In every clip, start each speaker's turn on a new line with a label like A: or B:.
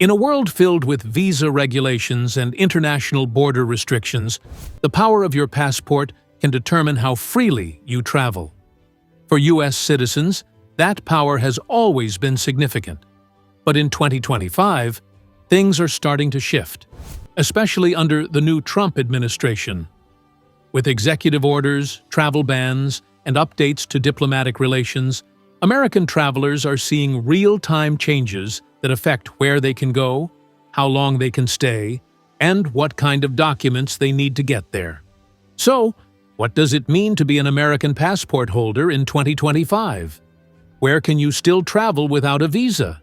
A: In a world filled with visa regulations and international border restrictions, the power of your passport can determine how freely you travel. For U.S. citizens, that power has always been significant. But in 2025, things are starting to shift, especially under the new Trump administration. With executive orders, travel bans, and updates to diplomatic relations, American travelers are seeing real-time changes that affect where they can go, how long they can stay, and what kind of documents they need to get there. So, what does it mean to be an American passport holder in 2025? Where can you still travel without a visa?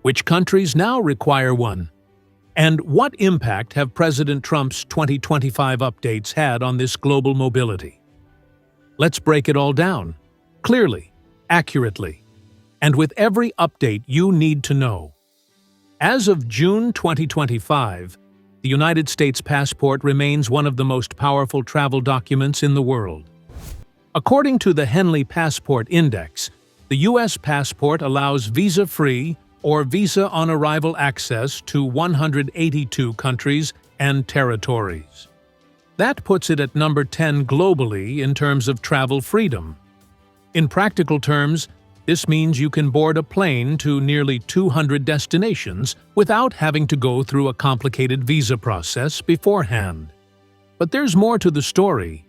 A: Which countries now require one? And what impact have President Trump's 2025 updates had on this global mobility? Let's break it all down, clearly, accurately, and with every update you need to know. As of June 2025, the United States passport remains one of the most powerful travel documents in the world. According to the Henley Passport Index, the U.S. passport allows visa-free or visa-on-arrival access to 182 countries and territories. That puts it at number 10 globally in terms of travel freedom. In practical terms, this means you can board a plane to nearly 200 destinations without having to go through a complicated visa process beforehand. But there's more to the story.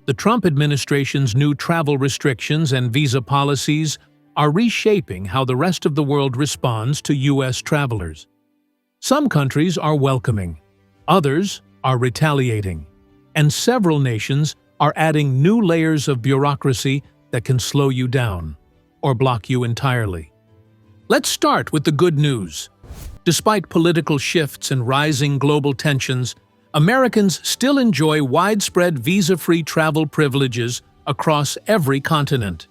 A: The Trump administration's new travel restrictions and visa policies are reshaping how the rest of the world responds to U.S. travelers. Some countries are welcoming, others are retaliating, and several nations are adding new layers of bureaucracy that can slow you down or block you entirely. Let's start with the good news. Despite political shifts and rising global tensions, Americans still enjoy widespread visa-free travel privileges across every continent.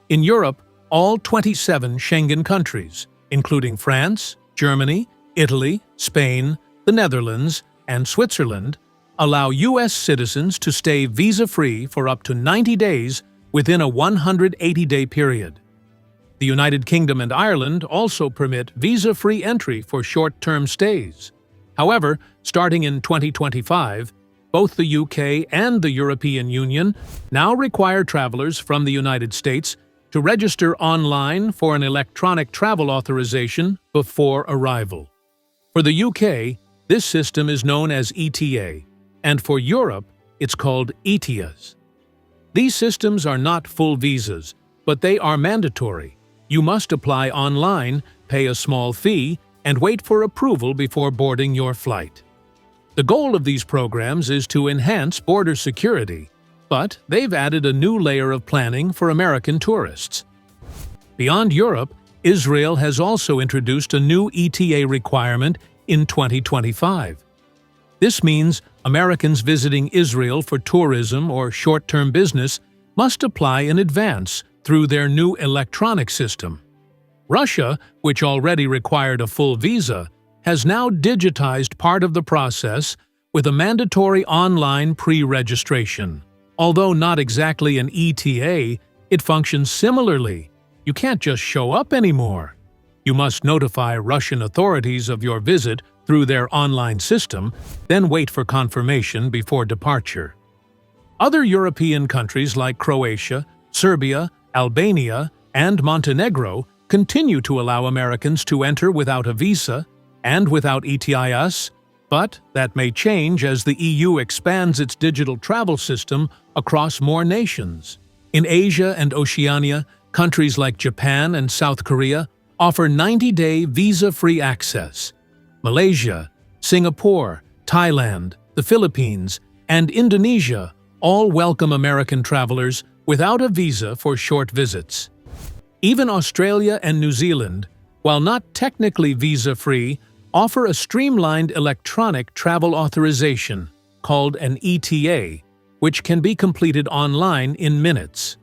A: In Europe, all 27 Schengen countries, including France, Germany, Italy, Spain, the Netherlands, and Switzerland, allow U.S. citizens to stay visa-free for up to 90 days within a 180-day period. The United Kingdom and Ireland also permit visa-free entry for short-term stays. However, starting in 2025, both the UK and the European Union now require travelers from the United States to register online for an electronic travel authorization before arrival. For the UK, this system is known as ETA, and for Europe, it's called ETIAS. These systems are not full visas, but they are mandatory. You must apply online, pay a small fee, and wait for approval before boarding your flight. The goal of these programs is to enhance border security, but they've added a new layer of planning for American tourists. Beyond Europe, Israel has also introduced a new ETA requirement in 2025. This means Americans visiting Israel for tourism or short-term business must apply in advance through their new electronic system. Russia, which already required a full visa, has now digitized part of the process with a mandatory online pre-registration. Although not exactly an ETA, it functions similarly. You can't just show up anymore. You must notify Russian authorities of your visit through their online system, then wait for confirmation before departure. Other European countries like Croatia, Serbia, Albania, and Montenegro continue to allow Americans to enter without a visa and without ETIAS, but that may change as the EU expands its digital travel system across more nations. In Asia and Oceania, countries like Japan and South Korea offer 90-day visa-free access. Malaysia, Singapore, Thailand, the Philippines, and Indonesia all welcome American travelers without a visa for short visits. Even Australia and New Zealand, while not technically visa-free, offer a streamlined electronic travel authorization called an ETA, which can be completed online in minutes.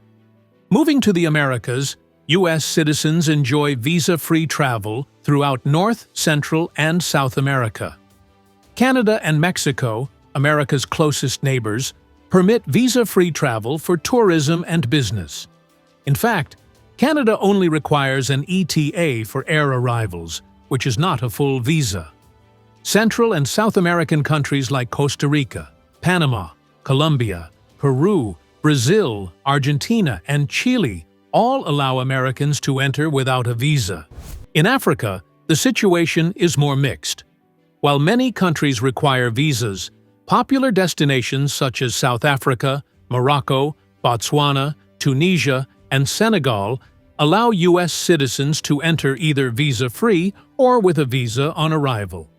A: Moving to the Americas, U.S. citizens enjoy visa-free travel throughout North, Central, and South America. Canada and Mexico, America's closest neighbors, permit visa-free travel for tourism and business. In fact, Canada only requires an ETA for air arrivals, which is not a full visa. Central and South American countries like Costa Rica, Panama, Colombia, Peru, Brazil, Argentina, and Chile all allow Americans to enter without a visa. In Africa, the situation is more mixed. While many countries require visas, popular destinations such as South Africa, Morocco, Botswana, Tunisia, and Senegal allow U.S. citizens to enter either visa-free or with a visa on arrival.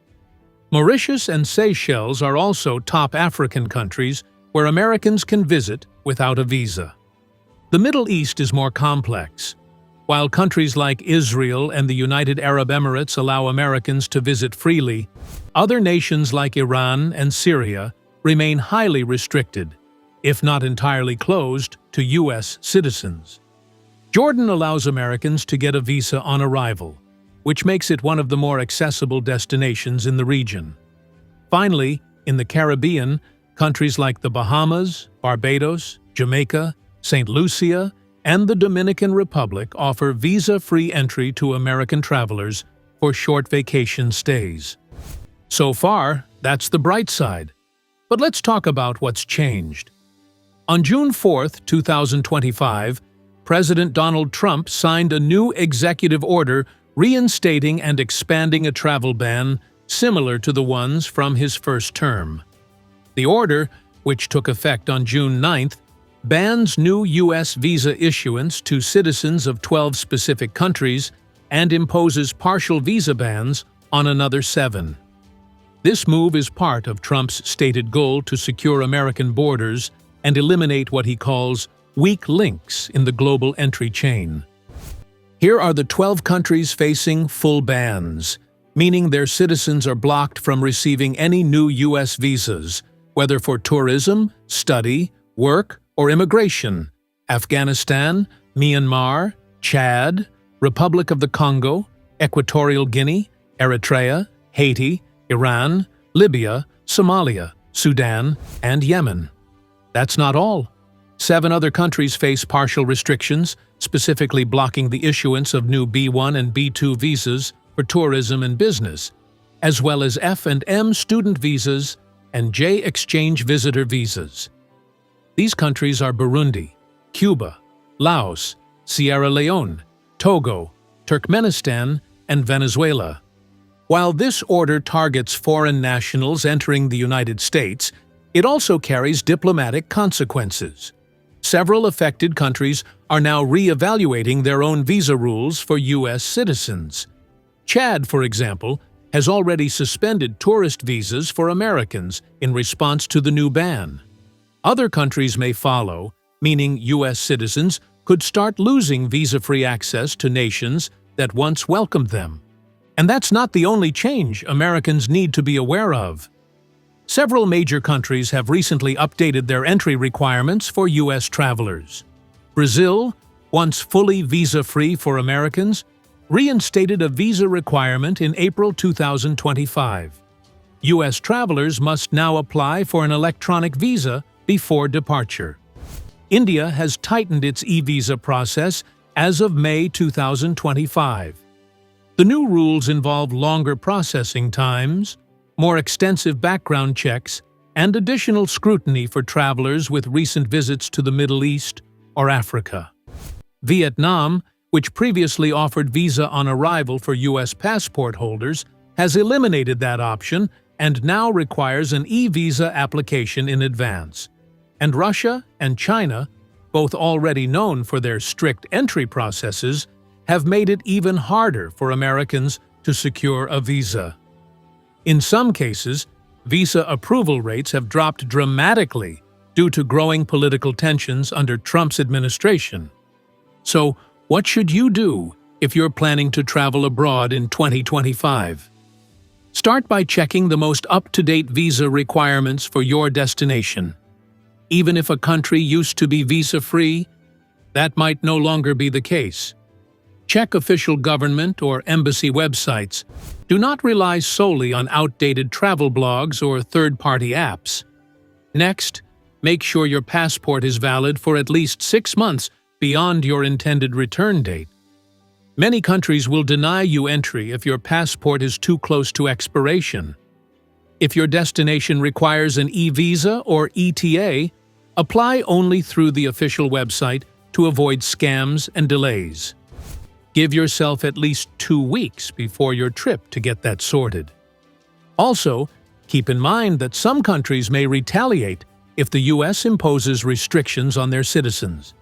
A: Mauritius and Seychelles are also top African countries where Americans can visit without a visa. The Middle East is more complex. While countries like Israel and the United Arab Emirates allow Americans to visit freely, other nations like Iran and Syria remain highly restricted, if not entirely closed, to U.S. citizens. Jordan allows Americans to get a visa on arrival, which makes it one of the more accessible destinations in the region. Finally, in the Caribbean, countries like the Bahamas, Barbados, Jamaica, St. Lucia, and the Dominican Republic offer visa-free entry to American travelers for short vacation stays. So far, that's the bright side. But let's talk about what's changed. On June 4, 2025, President Donald Trump signed a new executive order reinstating and expanding a travel ban similar to the ones from his first term. The order, which took effect on June 9th, bans new U.S. visa issuance to citizens of 12 specific countries and imposes partial visa bans on another 7. This move is part of Trump's stated goal to secure American borders and eliminate what he calls weak links in the global entry chain. Here are the 12 countries facing full bans, meaning their citizens are blocked from receiving any new U.S. visas, whether for tourism, study, work, or immigration: Afghanistan, Myanmar, Chad, Republic of the Congo, Equatorial Guinea, Eritrea, Haiti, Iran, Libya, Somalia, Sudan, and Yemen. That's not all. 7 other countries face partial restrictions, specifically blocking the issuance of new B1 and B2 visas for tourism and business, as well as F and M student visas and J exchange visitor visas. These countries are Burundi, Cuba, Laos, Sierra Leone, Togo, Turkmenistan, and Venezuela. While this order targets foreign nationals entering the United States, it also carries diplomatic consequences. Several affected countries are now re-evaluating their own visa rules for U.S. citizens. Chad, for example, has already suspended tourist visas for Americans in response to the new ban. Other countries may follow, meaning U.S. citizens could start losing visa-free access to nations that once welcomed them. And that's not the only change Americans need to be aware of. Several major countries have recently updated their entry requirements for U.S. travelers. Brazil, once fully visa-free for Americans, reinstated a visa requirement in April 2025. U.S. travelers must now apply for an electronic visa before departure. India has tightened its e-visa process as of May 2025. The new rules involve longer processing times, more extensive background checks, and additional scrutiny for travelers with recent visits to the Middle East or Africa. Vietnam, which previously offered visa on arrival for U.S. passport holders, has eliminated that option and now requires an e-visa application in advance. And Russia and China, both already known for their strict entry processes, have made it even harder for Americans to secure a visa. In some cases, visa approval rates have dropped dramatically due to growing political tensions under Trump's administration. So, what should you do if you're planning to travel abroad in 2025? Start by checking the most up-to-date visa requirements for your destination. Even if a country used to be visa-free, that might no longer be the case. Check official government or embassy websites. Do not rely solely on outdated travel blogs or third-party apps. Next, make sure your passport is valid for at least 6 months beyond your intended return date. Many countries will deny you entry if your passport is too close to expiration. If your destination requires an e-visa or ETA, apply only through the official website to avoid scams and delays. Give yourself at least 2 weeks before your trip to get that sorted. Also, keep in mind that some countries may retaliate if the U.S. imposes restrictions on their citizens.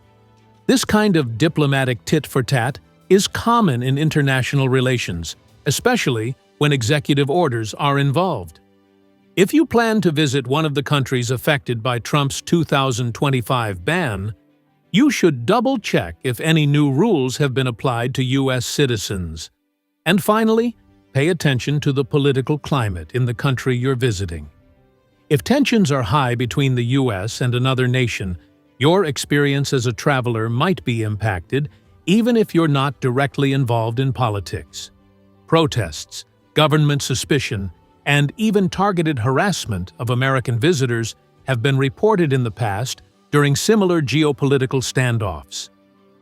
A: This kind of diplomatic tit-for-tat is common in international relations, especially when executive orders are involved. If you plan to visit one of the countries affected by Trump's 2025 ban, you should double-check if any new rules have been applied to U.S. citizens. And finally, pay attention to the political climate in the country you're visiting. If tensions are high between the U.S. and another nation, your experience as a traveler might be impacted, even if you're not directly involved in politics. Protests, government suspicion, and even targeted harassment of American visitors have been reported in the past during similar geopolitical standoffs.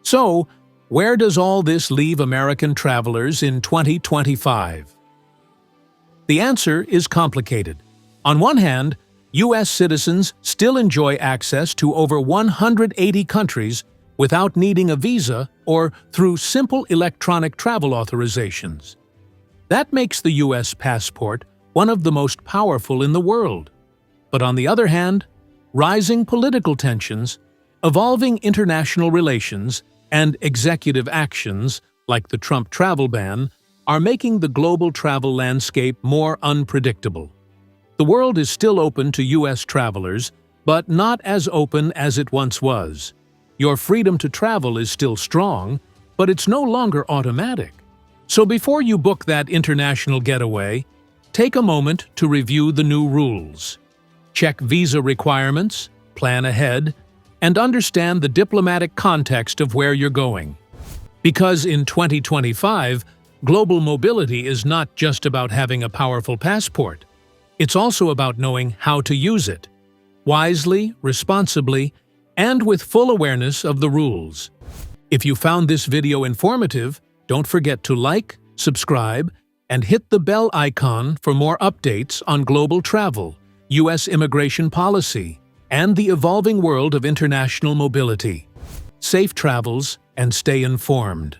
A: So, where does all this leave American travelers in 2025? The answer is complicated. On one hand, U.S. citizens still enjoy access to over 180 countries without needing a visa or through simple electronic travel authorizations. That makes the U.S. passport one of the most powerful in the world. But on the other hand, rising political tensions, evolving international relations, and executive actions, like the Trump travel ban, are making the global travel landscape more unpredictable. The world is still open to U.S. travelers, but not as open as it once was. Your freedom to travel is still strong, but it's no longer automatic. So before you book that international getaway, take a moment to review the new rules. Check visa requirements, plan ahead, and understand the diplomatic context of where you're going. Because in 2025, global mobility is not just about having a powerful passport. It's also about knowing how to use it, wisely, responsibly, and with full awareness of the rules. If you found this video informative, don't forget to like, subscribe, and hit the bell icon for more updates on global travel, U.S. immigration policy, and the evolving world of international mobility. Safe travels and stay informed.